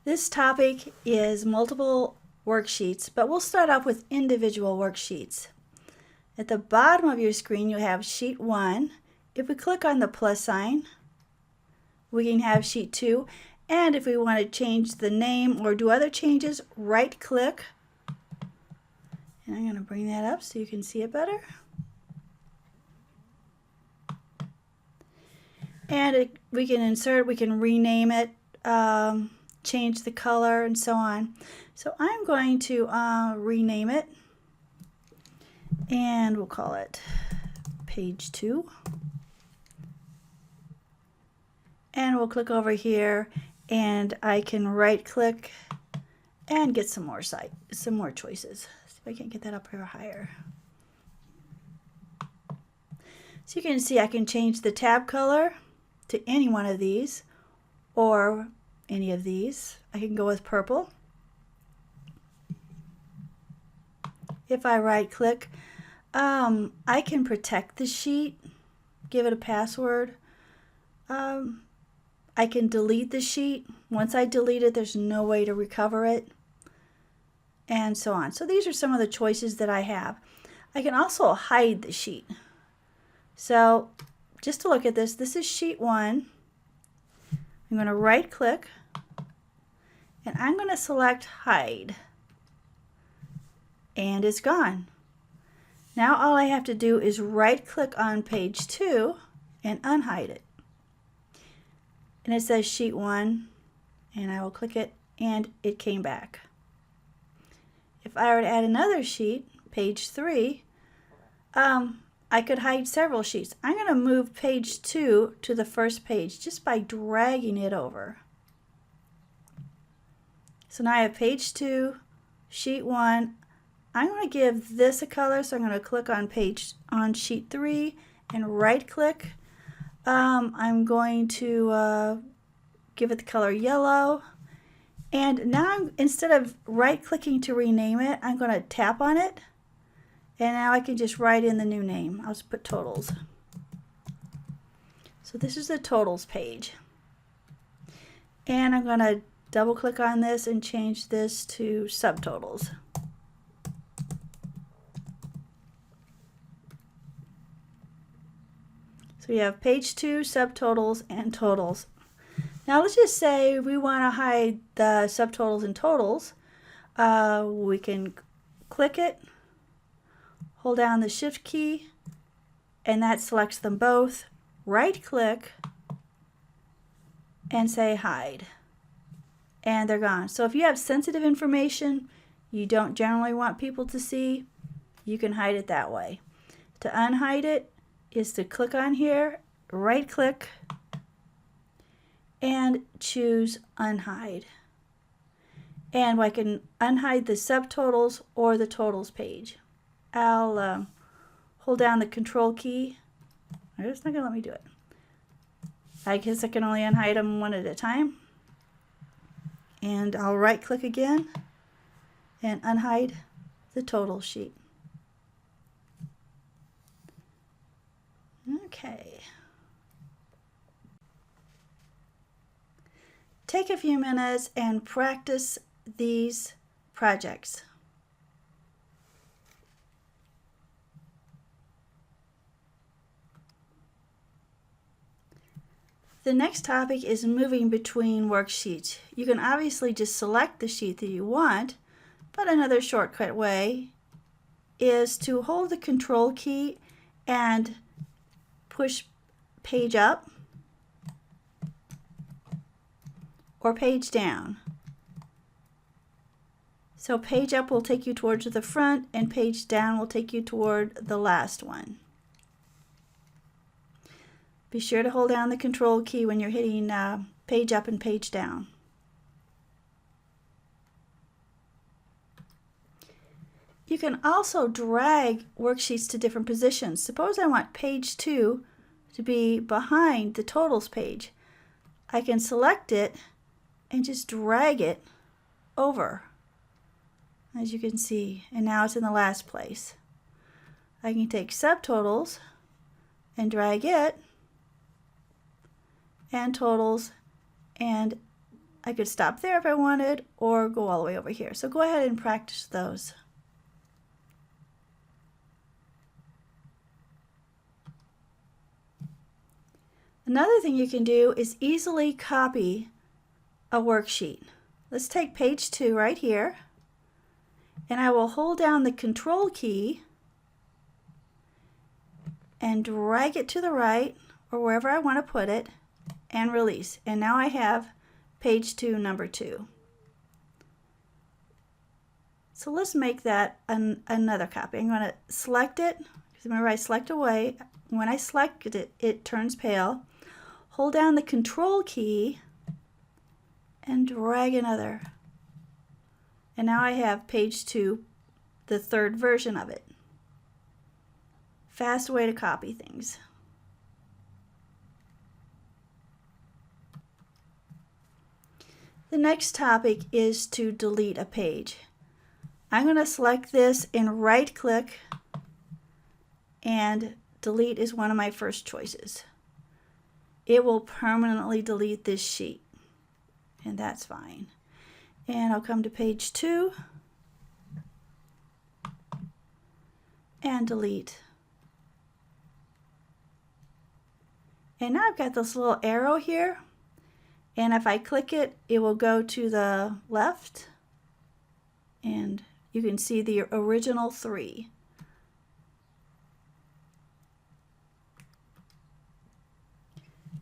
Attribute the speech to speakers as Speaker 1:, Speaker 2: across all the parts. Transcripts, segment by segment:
Speaker 1: This topic is multiple worksheets, but we'll start off with individual worksheets. At the bottom of your screen, you have sheet 1. If we click on the plus sign, we can have sheet 2. And if we want to change the name or do other changes, right click. And I'm going to bring that up so you can see it better. And we can insert, we can rename it, change the color, and so on. So I'm going to rename it, and we'll call it page 2. And we'll click over here, and I can right click and get some more choices. See if I can get that up here higher. So you can see I can change the tab color to any one of these or any of these. I can go with purple. If I right click, I can protect the sheet, give it a password. I can delete the sheet. Once I delete it, there's no way to recover it, and so on. So these are some of the choices that I have. I can also hide the sheet. So just to look at this, this is sheet 1. I'm going to right click, and I'm going to select hide, and it's gone. Now all I have to do is right click on page 2 and unhide it. And it says sheet 1, and I will click it, and it came back. If I were to add another sheet, page 3, I could hide several sheets. I'm going to move page 2 to the first page just by dragging it over. So now I have page 2, sheet 1. I'm going to give this a color, so I'm going to click on sheet 3 and right click. I'm going to give it the color yellow. And now instead of right clicking to rename it, I'm going to tap on it. And now I can just write in the new name. I'll just put totals. So this is the totals page. And I'm going to double click on this and change this to subtotals. So we have page 2, subtotals, and totals. Now let's just say we want to hide the subtotals and totals. We can click it, hold down the shift key, and that selects them both. Right click and say hide, and they're gone. So if you have sensitive information you don't generally want people to see, you can hide it that way. To unhide it is to click on here, right click, and choose unhide. And I can unhide the subtotals or the totals page. I'll hold down the control key. It's not going to let me do it. I guess I can only unhide them one at a time. And I'll right click again and unhide the total sheet. Okay. Take a few minutes and practice these projects. The next topic is moving between worksheets. You can obviously just select the sheet that you want, but another shortcut way is to hold the control key and push page up or page down. So page up will take you towards the front, and page down will take you toward the last one. Be sure to hold down the control key when you're hitting page up and page down. You can also drag worksheets to different positions. Suppose I want page 2 to be behind the totals page. I can select it and just drag it over, as you can see, and now it's in the last place. I can take subtotals and drag it, and totals, and I could stop there if I wanted or go all the way over here. So go ahead and practice those. Another thing you can do is easily copy a worksheet. Let's take page 2 right here, and I will hold down the Control key and drag it to the right or wherever I want to put it and release. And now I have page 2, number 2. So let's make that another copy. I'm going to select it. Remember, I select away. When I select it, it turns pale. Hold down the Control key and drag another. And now I have page 2, the third version of it. Fast way to copy things. The next topic is to delete a page. I'm going to select this and right click, and delete is one of my first choices. It will permanently delete this sheet, and that's fine. And I'll come to page 2 and delete. And now I've got this little arrow here, and if I click it, it will go to the left, and you can see the original 3.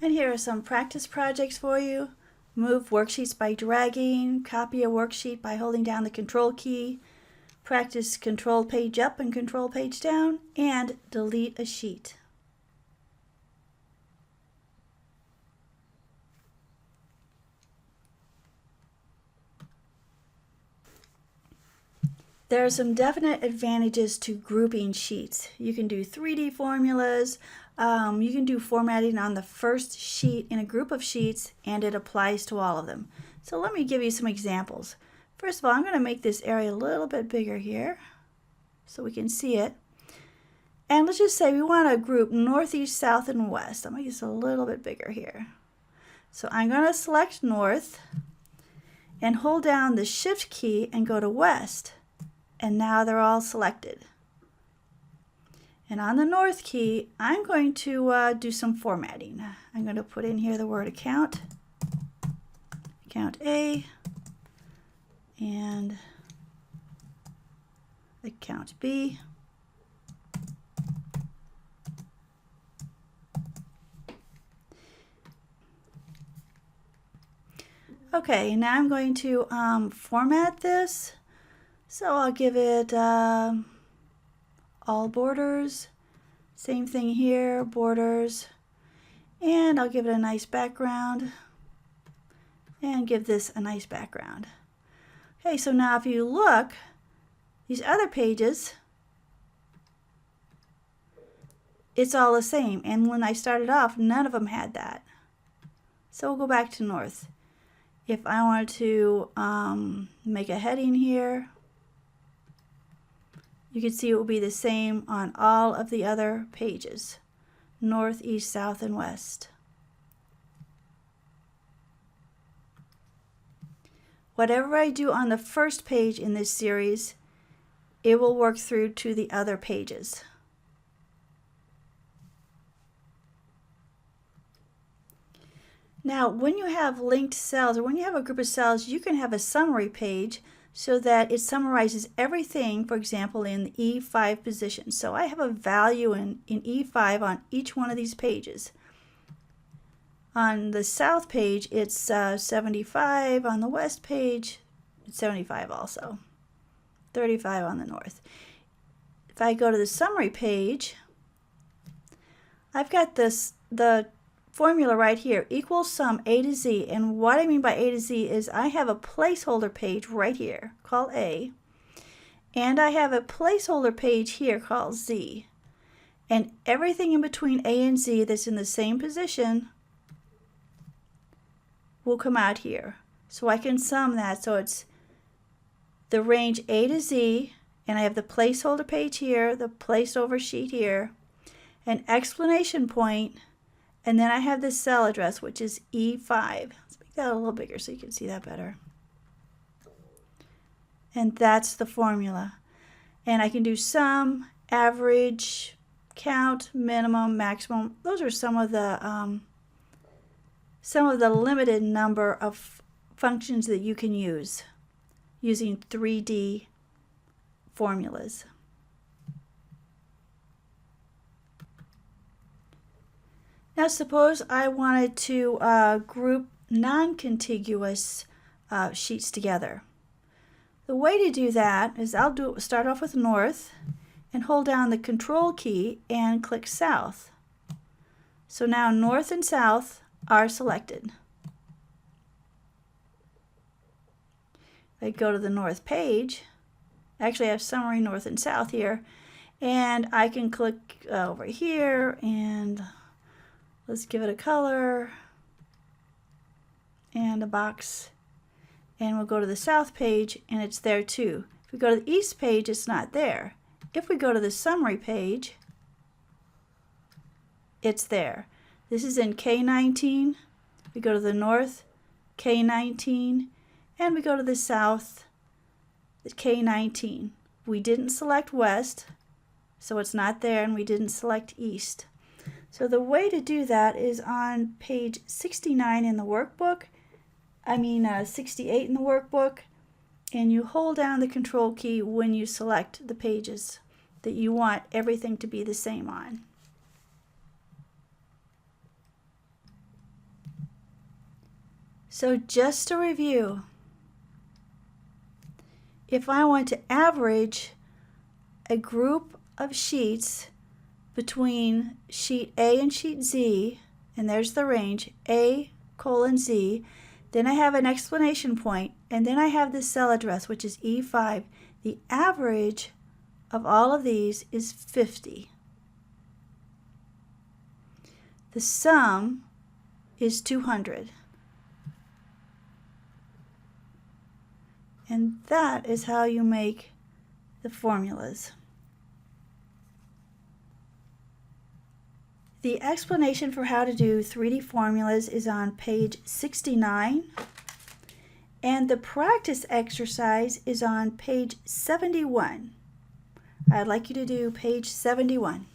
Speaker 1: And here are some practice projects for you. Move worksheets by dragging, copy a worksheet by holding down the Control key, practice Control page up and Control page down, and delete a sheet. There are some definite advantages to grouping sheets. You can do 3D formulas, you can do formatting on the first sheet in a group of sheets, and it applies to all of them. So let me give you some examples. First of all, I'm going to make this area a little bit bigger here so we can see it. And let's just say we want to group north, east, south, and west. I'll make this a little bit bigger here. So I'm going to select north and hold down the shift key and go to west. And now they're all selected. And on the north key, I'm going to do some formatting. I'm going to put in here the word account, account A, and account B. Okay, now I'm going to format this. So I'll give it all borders, same thing here, borders, and I'll give it a nice background and give this a nice background. Okay, so now if you look, these other pages, it's all the same, and when I started off, none of them had that. So we'll go back to north. If I wanted to make a heading here, you can see it will be the same on all of the other pages, north, east, south, and west. Whatever I do on the first page in this series, it will work through to the other pages. Now, when you have linked cells, or when you have a group of cells, you can have a summary page so that it summarizes everything, for example, in the E5 position. So I have a value in E5 on each one of these pages. On the south page, it's 75. On the west page, it's 75 also. 35 on the north. If I go to the summary page, I've got the formula right here, equals sum A to Z. And what I mean by A to Z is I have a placeholder page right here called A, and I have a placeholder page here called Z. And everything in between A and Z that's in the same position will come out here. So I can sum that, so it's the range A to Z, and I have the placeholder page here, the placeover sheet here, an explanation point, and then I have the cell address, which is E5. Let's make that a little bigger so you can see that better. And that's the formula. And I can do sum, average, count, minimum, maximum. Those are some of the limited number of functions that you can use using 3D formulas. Now suppose I wanted to group non-contiguous sheets together. The way to do that is start off with north and hold down the control key and click south. So now north and south are selected. I go to the north page. Actually I have summary north and south here, and I can click over here and let's give it a color and a box, and we'll go to the south page and it's there too. If we go to the east page, it's not there. If we go to the summary page, it's there. This is in K19. We go to the north, K19, and we go to the south, the K19. We didn't select west, so it's not there, and we didn't select east. So the way to do that is on page 69 in the workbook, 68 in the workbook, and you hold down the control key when you select the pages that you want everything to be the same on. So just to review, if I want to average a group of sheets between sheet A and sheet Z, and there's the range, A:Z, then I have an explanation point, and then I have the cell address, which is E5. The average of all of these is 50. The sum is 200. And that is how you make the formulas. The explanation for how to do 3D formulas is on page 69, and the practice exercise is on page 71. I'd like you to do page 71.